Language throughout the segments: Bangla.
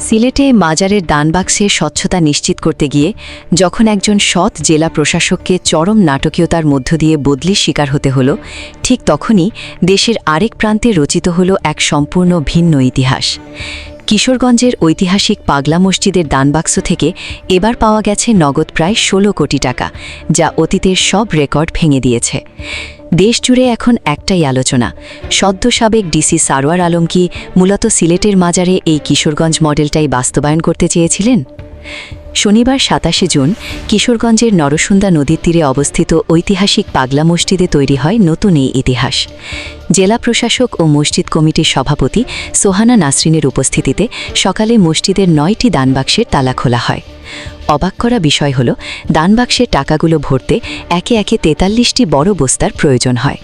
সিলেটে মাজারের দানবাক্সে স্বচ্ছতা নিশ্চিত করতে গিয়ে যখন একজন সৎ জেলা প্রশাসককে চরম নাটকীয়তার মধ্য দিয়ে বদলির শিকার হতে হল, ঠিক তখনই দেশের আরেক প্রান্তে রচিত হল এক সম্পূর্ণ ভিন্ন ইতিহাস। কিশোরগঞ্জের ঐতিহাসিক পাগলা মসজিদের দানবাক্স থেকে এবার পাওয়া গেছে নগদ প্রায় ১৬ কোটি টাকা, যা অতীতের সব রেকর্ড ভেঙে দিয়েছে। দেশজুড়ে এখন একটাই আলোচনা, সদ্য সাবেক ডিসি সারোয়ার আলম কি মূলত সিলেটের মাজারে এই কিশোরগঞ্জ মডেলটাই বাস্তবায়ন করতে চেয়েছিলেন? শনিবার ২৭ জুন কিশোরগঞ্জের নরসুন্দা নদীর তীরে অবস্থিত ঐতিহাসিক পাগলা মসজিদে তৈরি হয় নতুন এই ইতিহাস। জেলা প্রশাসক ও মসজিদ কমিটির সভাপতি সোহানা নাসরিনের উপস্থিতিতে সকালে মসজিদের ৯টি দানবাক্সের তালা খোলা হয়। অবাক করা বিষয় হল, দানবাক্সের টাকাগুলো ভরতে একে একে ৪৩টি বড় বস্তার প্রয়োজন হয়।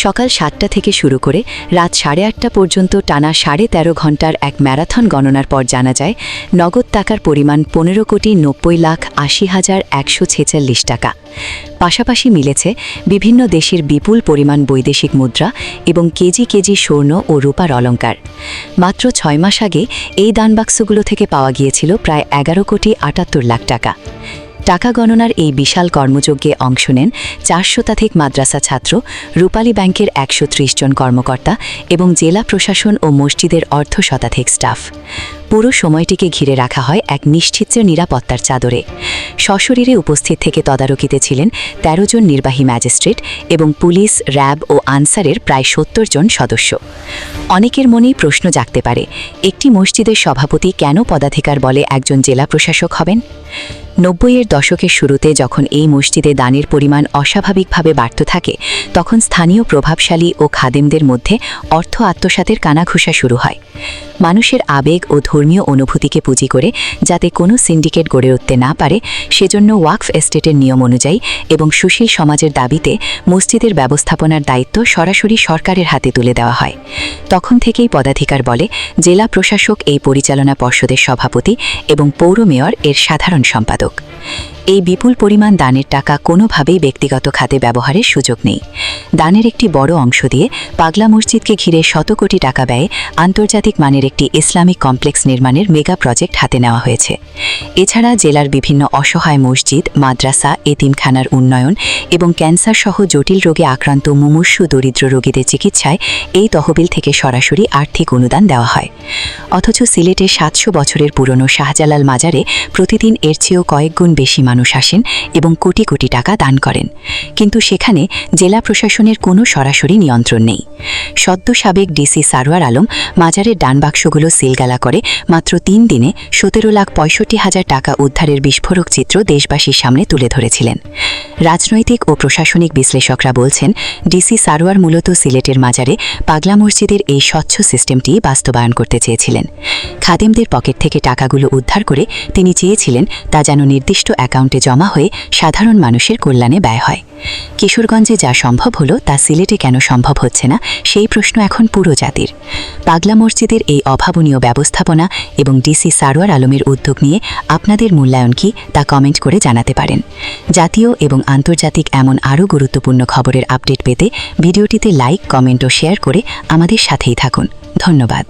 সকাল ৭টা থেকে শুরু করে রাত ৮:৩০ পর্যন্ত টানা ১৩.৫ ঘণ্টার এক ম্যারাথন গণনার পর জানা যায় নগদ টাকার পরিমাণ ১৫,৯০,৮০,১৪৬ টাকা। পাশাপাশি মিলেছে বিভিন্ন দেশের বিপুল পরিমাণ বৈদেশিক মুদ্রা এবং কেজি কেজি স্বর্ণ ও রূপার অলঙ্কার। মাত্র ৬ মাস আগে এই দানবাক্সগুলো থেকে পাওয়া গিয়েছিল প্রায় ১১,৭৮,০০,০০০ টাকা। টাকা গণনার এই বিশাল কর্মযজ্ঞে অংশ নেন ৪০০ শতাধিক মাদ্রাসা ছাত্র, রূপালী ব্যাংকের ১৩০ জন কর্মকর্তা এবং জেলা প্রশাসন ও মসজিদের অর্ধ শতাধিক স্টাফ। পুরো সময়টিকে ঘিরে রাখা হয় এক নিশ্চিত নিরাপত্তার চাদরে। সশরীরে উপস্থিত থেকে তদারকিতে ছিলেন ১৩ জন নির্বাহী ম্যাজিস্ট্রেট এবং পুলিশ, র্যাব ও আনসারের প্রায় ৭০ জন সদস্য। অনেকের মনেই প্রশ্ন জাগতে পারে, একটি মসজিদের সভাপতি কেন পদাধিকার বলে একজন জেলা প্রশাসক হবেন? ৯০-এর দশকের শুরুতে যখন এই মসজিদে দানের পরিমাণ অস্বাভাবিকভাবে বাড়তে থাকে, তখন স্থানীয় প্রভাবশালী ও খাদেমদের মধ্যে অর্থ আত্মসাতের কানাঘুষা শুরু হয়। মানুষের আবেগ ও ধর্মীয় অনুভূতিকে পুঁজি করে যাতে কোনো সিন্ডিকেট গড়ে উঠতে না পারে, সেজন্য ওয়াকফ এস্টেটের নিয়ম অনুযায়ী এবং সুশীল সমাজের দাবিতে মসজিদের ব্যবস্থাপনার দায়িত্ব সরাসরি সরকারের হাতে তুলে দেওয়া হয়। তখন থেকেই পদাধিকার বলে জেলা প্রশাসক এই পরিচালনা পর্ষদের সভাপতি এবং পৌর মেয়র এর সাধারণ সম্পাদক। এই বিপুল পরিমাণ দানের টাকা কোনোভাবেই ব্যক্তিগত খাতে ব্যবহারের সুযোগ নেই। দানের একটি বড় অংশ দিয়ে পাগলা মসজিদকে ঘিরে শত কোটি টাকা ব্যয়ে আন্তর্জাতিক মানের একটি ইসলামিক কমপ্লেক্স নির্মাণের মেগা প্রজেক্ট হাতে নেওয়া হয়েছে। এছাড়া জেলার বিভিন্ন অসহায় মসজিদ, মাদ্রাসা, এতিমখানার উন্নয়ন এবং ক্যান্সার সহ জটিল রোগে আক্রান্ত মুমূর্ষু দরিদ্র রোগীদের চিকিৎসায় এই তহবিল থেকে সরাসরি আর্থিক অনুদান দেওয়া হয়। অথচ সিলেটের ৭০০ বছরের পুরনো শাহজালাল মাজারে প্রতিদিন এর চেয়েও কয়েক গুণ বেশি মানুষ আসেন এবং কোটি কোটি টাকা দান করেন, কিন্তু সেখানে জেলা প্রশাসনের কোনো সরাসরি নিয়ন্ত্রণ নেই। সদ্য সাবেক ডিসি সারোয়ার আলম মাজারের ডানবাক্সগুলো সিলগালা করে মাত্র ৩ দিনে ১৭,৬৫,০০০ টাকা উদ্ধারের বিস্ফোরক চিত্র দেশবাসীর সামনে তুলে ধরেছিলেন। রাজনৈতিক ও প্রশাসনিক বিশ্লেষকরা বলছেন, ডিসি সারোয়ার মূলত সিলেটের মাজারে পাগলা মসজিদের এই স্বচ্ছ সিস্টেমটি বাস্তবায়ন করতে চেয়েছিলেন। খাদেমদের পকেট থেকে টাকাগুলো উদ্ধার করে তিনি চেয়েছিলেন তা যেন নির্দিষ্ট অ্যাকাউন্টে জমা হয়ে সাধারণ মানুষের কল্যাণে ব্যয় হয়। কিশোরগঞ্জে যা সম্ভব হলো তা সিলেটে কেন সম্ভব হচ্ছে না, সেই প্রশ্ন এখন পুরো জাতির। পাগলা মসজিদের এই অভাবনীয় ব্যবস্থাপনা এবং ডিসি সারোয়ার আলমের উদ্যোগ নিয়ে আপনাদের মূল্যায়ন কি তা কমেন্ট করে জানাতে পারেন। জাতীয় এবং আন্তর্জাতিক এমন আরও গুরুত্বপূর্ণ খবরের আপডেট পেতে ভিডিওটিতে লাইক, কমেন্ট ও শেয়ার করে আমাদের সাথেই থাকুন। ধন্যবাদ।